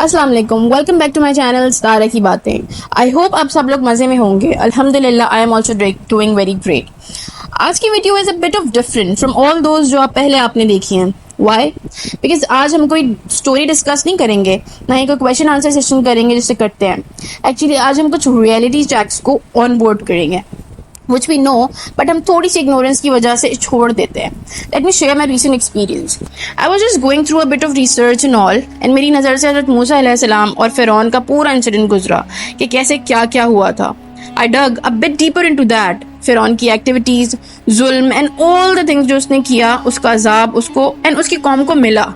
السلام علیکم، welcome back to my channel ستارہ کی باتیں. آئی ہوپ آپ سب لوگ مزے میں ہوں گے. الحمدللہ I am also doing very great. آج کی video is a but of different from all those جو آپ نے دیکھی ہیں. وائی؟ بیکاز آج ہم کوئی اسٹوری ڈسکس نہیں کریں گے، نہ ہی کوئی کویشچن آنسر سیشن کریں گے جس سے کرتے ہیں. ایکچولی آج ہم کچھ ریئلٹی چیکس کو آن بورڈ کریں گے which we know but ہم تھوڑی سی ignorance کی وجہ سے چھوڑ دیتے ہیں. Let me share my recent experience. I was just going through a bit of research and all and میری نظر سے حضرت موسیٰ علیہ السلام اور فرعون کا پورا انسیڈنٹ گزرا کہ کیسے کیا کیا ہوا تھا. I dug a bit deeper into that. فرعون کی ایکٹیویٹیز، ظلم and all the things جو اس نے کیا، اس کا عذاب اس کو and اس کی قوم کو ملا.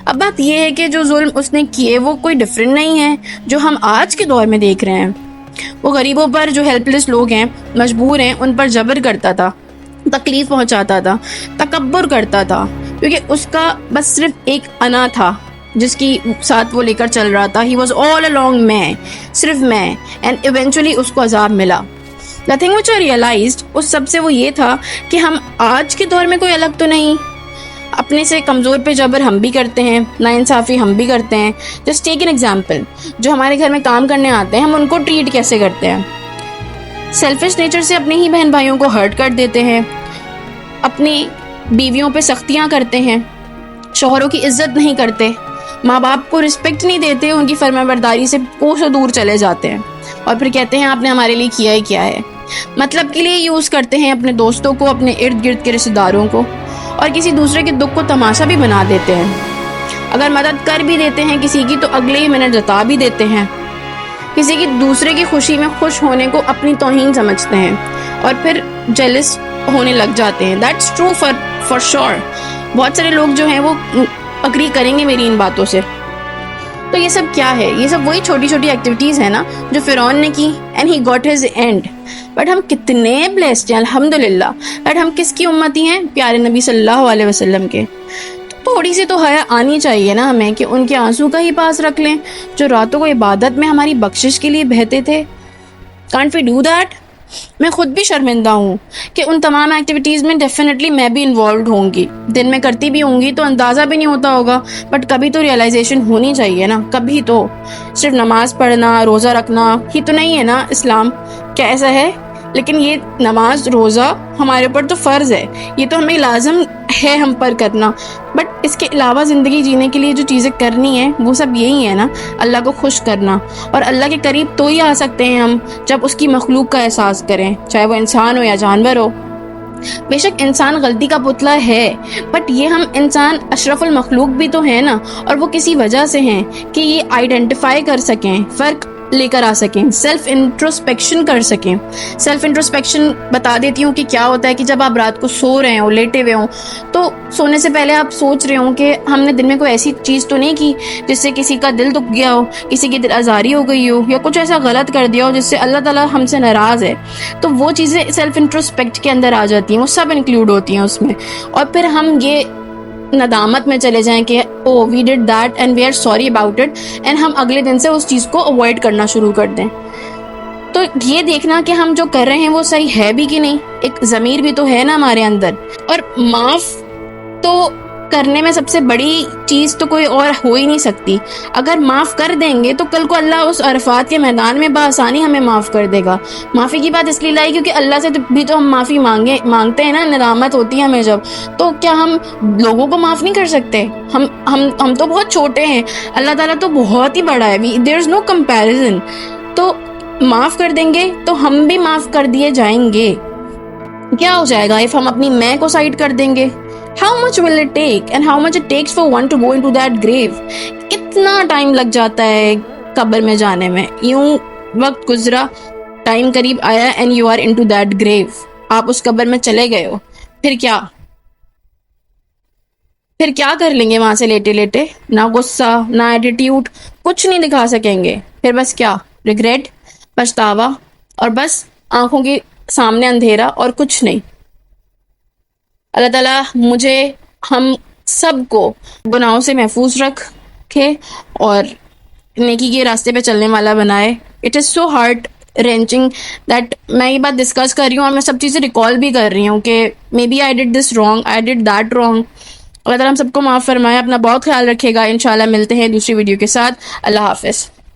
اب بات یہ ہے کہ جو ظلم اس نے کیے وہ کوئی ڈفرینٹ نہیں ہے جو ہم آج کے دور میں دیکھ رہے ہیں. وہ غریبوں پر، جو ہیلپ لیس لوگ ہیں، مجبور ہیں، ان پر جبر کرتا تھا، تکلیف پہنچاتا تھا، تکبر کرتا تھا، کیونکہ اس کا بس صرف ایک انا تھا جس کی ساتھ وہ لے کر چل رہا تھا. ہی واز آل along میں، صرف میں. اینڈ ایونچولی اس کو عذاب ملا. The thing which I realized اس سب سے وہ یہ تھا کہ ہم آج کے دور میں کوئی الگ تو نہیں. اپنے سے کمزور پہ جبر ہم بھی کرتے ہیں، ناانصافی ہم بھی کرتے ہیں. جسٹ ٹیک این ایگزامپل، جو ہمارے گھر میں کام کرنے آتے ہیں ہم ان کو ٹریٹ کیسے کرتے ہیں. سیلفش نیچر سے اپنے ہی بہن بھائیوں کو ہرٹ کر دیتے ہیں، اپنی بیویوں پہ سختیاں کرتے ہیں، شوہروں کی عزت نہیں کرتے، ماں باپ کو رسپیکٹ نہیں دیتے، ان کی فرما برداری سے کوسوں دور چلے جاتے ہیں اور پھر کہتے ہیں آپ نے ہمارے لیے کیا ہی کیا ہے. مطلب کے لیے یوز کرتے ہیں اپنے دوستوں کو، اپنے ارد گرد کے رشتہ داروں کو، اور کسی دوسرے کے دکھ کو تماشا بھی بنا دیتے ہیں. اگر مدد کر بھی دیتے ہیں کسی کی تو اگلے ہی منٹ جتا بھی دیتے ہیں. کسی کی دوسرے کی خوشی میں خوش ہونے کو اپنی توہین سمجھتے ہیں اور پھر جیلس ہونے لگ جاتے ہیں. That's true for sure. بہت سارے لوگ جو ہیں وہ اگری کریں گے میری ان باتوں سے. تو یہ سب کیا ہے؟ یہ سب وہی چھوٹی چھوٹی ایکٹیویٹیز ہیں نا جو فرعون نے کی and he got his and. But ہم کتنے بلیسڈ ہیں الحمدللہ. بٹ ہم کس کی امتی ہیں؟ پیارے نبی صلی اللہ علیہ وسلم کے. تھوڑی سی تو حیا آنی چاہیے نا ہمیں کہ ان کے آنسو کا ہی پاس رکھ لیں جو راتوں کو عبادت میں ہماری بخشش کے لیے بہتے تھے. Can't we do that? میں خود بھی شرمندہ ہوں کہ ان تمام ایکٹیویٹیز میں ڈیفینیٹلی میں بھی انوالوڈ ہوں گی. دن میں کرتی بھی ہوں گی تو اندازہ بھی نہیں ہوتا ہوگا، بٹ کبھی تو ریئلائزیشن ہونی چاہیے نا. کبھی تو صرف نماز پڑھنا، روزہ رکھنا ہی تو نہیں ہے نا اسلام. کیا ایسا ہے؟ لیکن یہ نماز روزہ ہمارے اوپر تو فرض ہے، یہ تو ہمیں لازم ہے ہم پر کرنا. بٹ اس کے علاوہ زندگی جینے کے لیے جو چیزیں کرنی ہیں وہ سب یہی ہے نا، اللہ کو خوش کرنا. اور اللہ کے قریب تو ہی آ سکتے ہیں ہم جب اس کی مخلوق کا احساس کریں، چاہے وہ انسان ہو یا جانور ہو. بے شک انسان غلطی کا پتلا ہے، بٹ یہ ہم انسان اشرف المخلوق بھی تو ہیں نا، اور وہ کسی وجہ سے ہیں کہ یہ آئیڈینٹیفائی کر سکیں، فرق لے کر آ سکیں، سیلف انٹروسپیکشن کر سکیں. سیلف انٹروسپیکشن بتا دیتی ہوں کہ کیا ہوتا ہے کہ جب آپ رات کو سو رہے ہوں، لیٹے ہوئے ہوں، تو سونے سے پہلے آپ سوچ رہے ہوں کہ ہم نے دن میں کوئی ایسی چیز تو نہیں کی جس سے کسی کا دل دکھ گیا ہو، کسی کی دل آزاری ہو گئی ہو، یا کچھ ایسا غلط کر دیا ہو جس سے اللہ تعالیٰ ہم سے ناراض ہے. تو وہ چیزیں سیلف انٹروسپیکٹ کے اندر آ جاتی ہیں، وہ سب انکلوڈ ہوتی ہیں اس میں. اور پھر ہم یہ ندامت میں چلے جائیں کہ oh we did that and we are sorry about it, and ہم اگلے دن سے اس چیز کو اوائڈ کرنا شروع کر دیں. تو یہ دیکھنا کہ ہم جو کر رہے ہیں وہ صحیح ہے بھی کہ نہیں. ایک ضمیر بھی تو ہے نا ہمارے اندر. اور معاف تو کرنے میں سب سے بڑی چیز تو کوئی اور ہو ہی نہیں سکتی. اگر معاف کر دیں گے تو کل کو اللہ اس عرفات کے میدان میں بآسانی ہمیں معاف کر دے گا. معافی کی بات اس لیے لائی کیونکہ اللہ سے بھی تو ہم معافی مانگتے ہیں نا، ندامت ہوتی ہے ہمیں جب. تو کیا ہم لوگوں کو معاف نہیں کر سکتے؟ ہم تو بہت چھوٹے ہیں، اللہ تعالیٰ تو بہت ہی بڑا ہے. دیر از نو کمپیریزن. تو معاف کر دیں گے تو ہم بھی معاف کر دیے جائیں گے. کیا ہو جائے گا if ہم اپنی میں کو سائڈ کر دیں گے؟ How much will it take and how much it takes for one to go into that grave؟ کتنا ٹائم لگ جاتا ہے قبر میں جانے میں. یوں وقت گزرا، ٹائم قریب آیا and you are into that grave. آپ اس قبر میں چلے گئے ہو. پھر کیا کر لیں گے وہاں سے لیٹے لیٹے؟ نہ غصہ، نہ ایٹیٹیوڈ، کچھ نہیں دکھا سکیں گے. پھر بس کیا؟ ریگریٹ، پچھتاوا، اور بس آنکھوں کے سامنے اندھیرا اور کچھ نہیں. اللہ تعالیٰ مجھے، ہم سب کو گناہوں سے محفوظ رکھے اور نیکی کے راستے پہ چلنے والا بنائے. It is so heart wrenching that میں یہ بات ڈسکس کر رہی ہوں اور میں سب چیزیں ریکال بھی کر رہی ہوں کہ maybe I did this wrong, I did that wrong. اللہ تعالیٰ ہم سب کو معاف فرمائے. اپنا بہت خیال رکھے گا. انشاءاللہ ملتے ہیں دوسری ویڈیو کے ساتھ. اللہ حافظ.